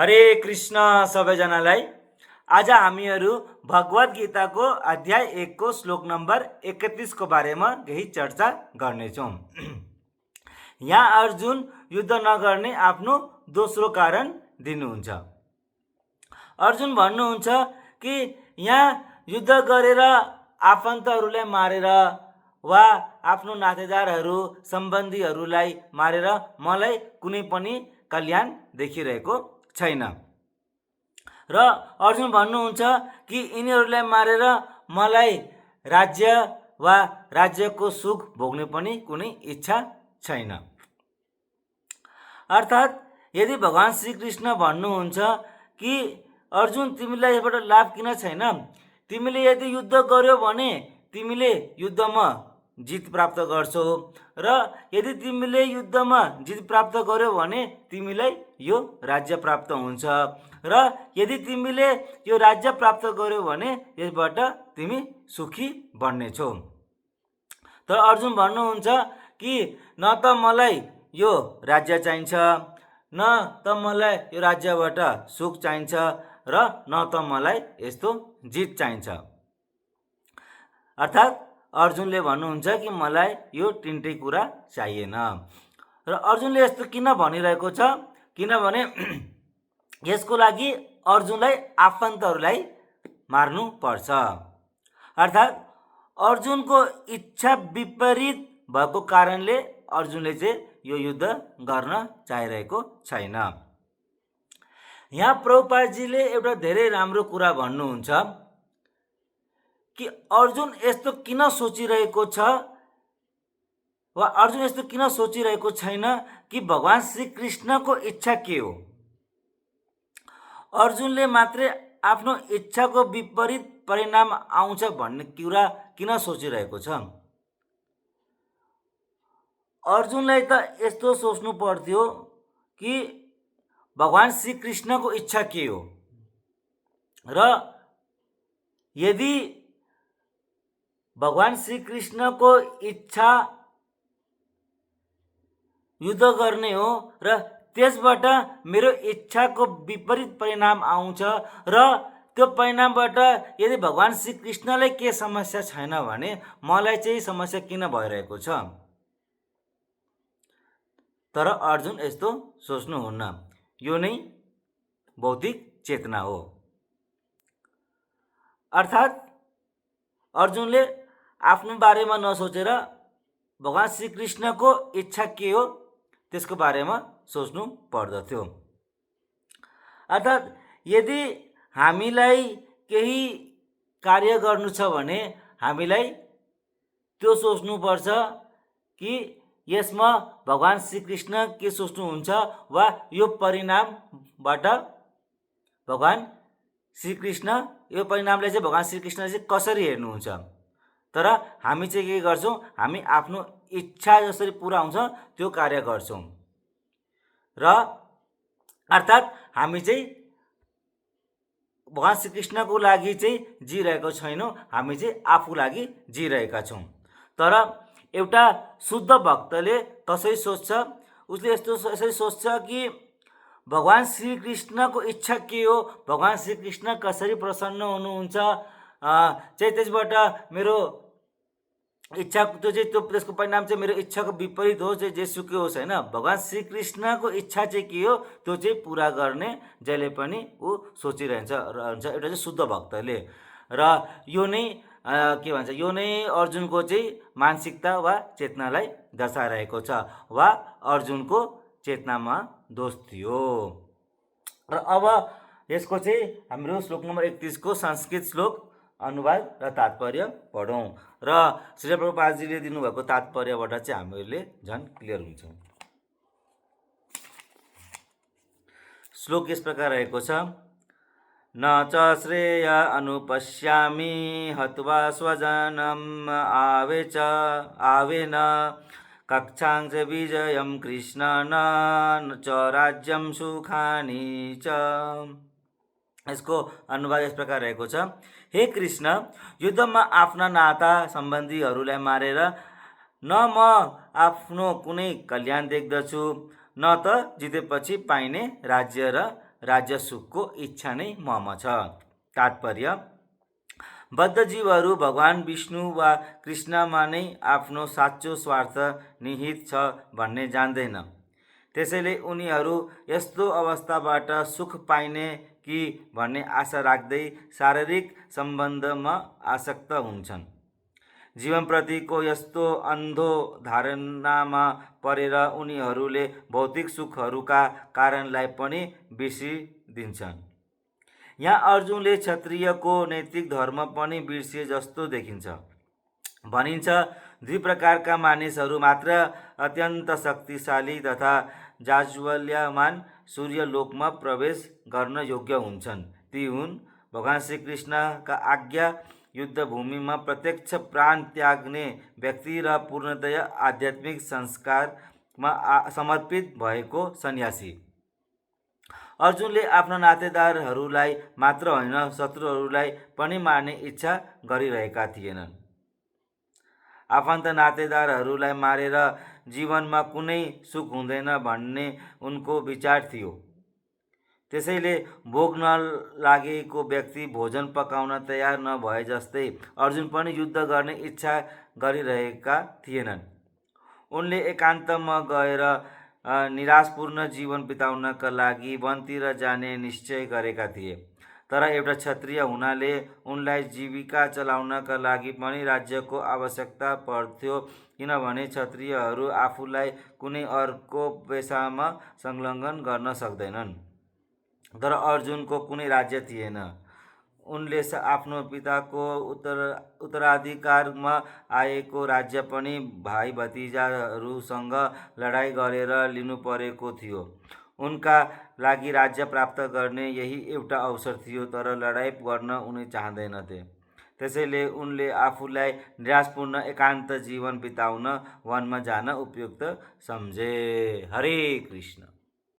हरे कृष्ण सबैजनालाई। आज हामीहरू भगवत गीताको अध्याय 1 को श्लोक नम्बर 31 को बारेमा केही चर्चा गर्नेछौँ। यहाँ अर्जुन युद्ध नगर्ने आफ्नो दोस्रो कारण दिनुहुन्छ। अर्जुन भन्नुहुन्छ कि यहाँ युद्ध गरेर आफन्तहरूलाई मारेर वा आफ्नो नातेदारहरू सम्बन्धीहरूलाई मारेर मलाई कुनै पनि कल्याण देखिरहेको छैन। र अर्जुन भन्नुहुन्छ कि यिनीहरूलाई मारेर मलाई राज्य वा राज्यको सुख भोग्ने पनि कुनै इच्छा छैन। अर्थात् यदि भगवान श्रीकृष्ण भन्नुहुन्छ कि अर्जुन तिमीलाई यसबाट लाभ किन छैन, तिमीले यदि युद्ध गर्यो भने तिमीले युद्धमा जित प्राप्त गर्छौ र यदि तिमीले युद्धमा जित प्राप्त गर्यो भने तिमीलाई यो राज्य प्राप्त हुन्छ र यदि तिमीले यो राज्य प्राप्त गर्यो भने यसबाट तिमी सुखी बन्नेछौ। तर अर्जुन भन्नुहुन्छ कि न त मलाई यो राज्य चाहिन्छ, न त मलाई यो राज्यबाट सुख चाहिन्छ र न त मलाई यस्तो जित चाहिन्छ। अर्थात् अर्जुनले भन्नुहुन्छ कि मलाई यो तिनटै कुरा चाहिएन। र अर्जुनले यस्तो किन भनिरहेको छ, किनभने यसको लागि अर्जुनलाई आफन्तहरूलाई मार्नु पर्छ। अर्थात् अर्जुनको इच्छा विपरीत भएको कारणले अर्जुनले चाहिँ यो युद्ध गर्न चाहिरहेको छैन। यहाँ प्रभुपादजीले एउटा धेरै राम्रो कुरा भन्नुहुन्छ कि अर्जुन यस्तो किन सोचिरहेको छ वा अर्जुन यस्तो किन सोचिरहेको छैन कि भगवान श्रीकृष्णको इच्छा के हो। अर्जुनले मात्रै आफ्नो इच्छाको विपरीत परिणाम आउँछ भन्ने कुरा किन सोचिरहेको छ। अर्जुनलाई त यस्तो सोच्नु पर्थ्यो कि भगवान श्रीकृष्णको इच्छा के हो र यदि भगवान श्रीकृष्णको इच्छा युद्ध गर्ने हो र त्यसबाट मेरो इच्छाको विपरीत परिणाम आउँछ र त्यो परिणामबाट यदि भगवान श्रीकृष्णलाई के समस्या छैन भने मलाई चाहिँ समस्या किन भइरहेको छ। तर अर्जुन यस्तो सोच्नुहुन्न। यो नै बौद्धिक चेतना हो। अर्थात् अर्जुनले आफ्नो बारेमा नसोचेर भगवान श्रीकृष्णको इच्छा के हो त्यसको बारेमा सोच्नु पर्दथ्यो। अर्थात् यदि हामीलाई केही कार्य गर्नु छ भने हामीलाई त्यो सोच्नुपर्छ कि यसमा भगवान श्रीकृष्ण के सोच्नुहुन्छ वा यो परिणामबाट भगवान श्रीकृष्ण यो परिणामलाई चाहिँ भगवान श्रीकृष्णले चाहिँ कसरी हेर्नुहुन्छ। तर हामी चाहिँ के गर्छौँ, हामी आफ्नो इच्छा जसरी पुरा हुन्छ त्यो कार्य गर्छौँ र अर्थात् हामी चाहिँ भगवान श्रीकृष्णको लागि चाहिँ जिरहेको छैनौँ, हामी चाहिँ आफू लागि जिरहेका छौँ। तर एउटा शुद्ध भक्तले कसरी सोच्छ, उसले यसरी सोच्छ कि भगवान श्रीकृष्णको इच्छा के हो, भगवान श्रीकृष्ण कसरी प्रसन्न हुनुहुन्छ चाहिँ त्यसबाट मेरो इच्छा त्यो चाहिँ त्यसको परिणाम चाहिँ मेरो इच्छाको विपरीत हो, चाहिँ जेसुकै होस् होइन। भगवान श्रीकृष्णको इच्छा चाहिँ के हो त्यो चाहिँ पुरा गर्ने जहिले पनि ऊ सोचिरहन्छ एउटा चाहिँ शुद्ध भक्तले। र यो नै के भन्छ, यो नै अर्जुनको चाहिँ मानसिकता वा चेतनालाई दर्शाइरहेको छ वा अर्जुनको चेतनामा दोष थियो। र अब यसको चाहिँ हाम्रो श्लोक नम्बर 31 को संस्कृत श्लोक अनुवाद र तात्पर्य पढौँ र श्री प्रभुपादजीले दिनुभएको तात्पर्यबाट चाहिँ हामीहरूले झन् क्लियर हुन्छ। श्लोक यस प्रकार रहेको छ। न च श्रेय अनुपश्यामि हत्वा स्वजनम आवेन कक्षां च विजयं कृष्ण न च राज्यं सुखानि च। यसको अनुवाद यस प्रकार रहेको छ। हे कृष्ण, युद्धमा आफ्ना नाता सम्बन्धीहरूलाई मारेर न म आफ्नो कुनै कल्याण देख्दछु, न त जितेपछि पाइने राज्य र राज्य सुखको इच्छा नै ममा छ। तात्पर्य, बद्ध जीवहरू भगवान विष्णु वा कृष्णमा नै आफ्नो साँचो स्वार्थ निहित छ भन्ने जान्दैन। त्यसैले उनीहरू यस्तो अवस्थाबाट सुख पाइने कि भन्ने आशा राख्दै शारीरिक सम्बन्धमा आसक्त हुन्छन्। जीवनप्रतिको यस्तो अन्धो धारणामा परेर उनीहरूले भौतिक सुखहरूका कारणलाई पनि बिर्सिदिन्छन्। यहाँ अर्जुनले क्षत्रियको नैतिक धर्म पनि बिर्सिए जस्तो देखिन्छ। भनिन्छ, दुई प्रकारका मानिसहरू मात्र अत्यन्त शक्तिशाली तथा जाज्वल्यमान सूर्यलोकमा प्रवेश गर्न योग्य हुन्छन्। ती हुन् भगवान श्रीकृष्णका आज्ञा युद्धभूमिमा प्रत्यक्ष प्राण त्याग्ने व्यक्ति र पूर्णतया आध्यात्मिक संस्कारमा समर्पित भएको सन्यासी। अर्जुनले आफ्ना नातेदारहरूलाई मात्र होइन, शत्रुहरूलाई पनि मार्ने इच्छा गरिरहेका थिएनन्। आफन्त नातेदारहरूलाई मारेर जीवनमा कुनै सुख हुँदैन भन्ने उनको विचार थियो। त्यसैले भोग नलागेको व्यक्ति भोजन पकाउन तयार नभए जस्तै अर्जुन पनि युद्ध गर्ने इच्छा गरिरहेका थिएनन्। उनले एकान्तमा गएर निराशपूर्ण जीवन बिताउनका लागि वनतिर जाने निश्चय गरेका थिए। तर एउटा क्षत्रिय हुनाले उनलाई जीविका चलाउनका लागि पनि राज्यको आवश्यकता पर्थ्यो, किनभने क्षत्रियहरू आफूलाई कुनै अर्को पेसामा संलग्न गर्न सक्दैनन्। तर अर्जुनको कुनै राज्य थिएन। उनले आफ्नो पिताको उत्तराधिकारमा आएको राज्य पनि भाइ भतिजाहरूसँग लडाईँ गरेर लिनुपरेको थियो। उनका लागि राज्य प्राप्त गर्ने यही एउटा अवसर थियो, तर लडाईँ गर्न उनी चाहँदैनथे। त्यसैले उनले आफूलाई निराशपूर्ण एकान्त जीवन बिताउन वनमा जान उपयुक्त सम्झे। हरे कृष्ण।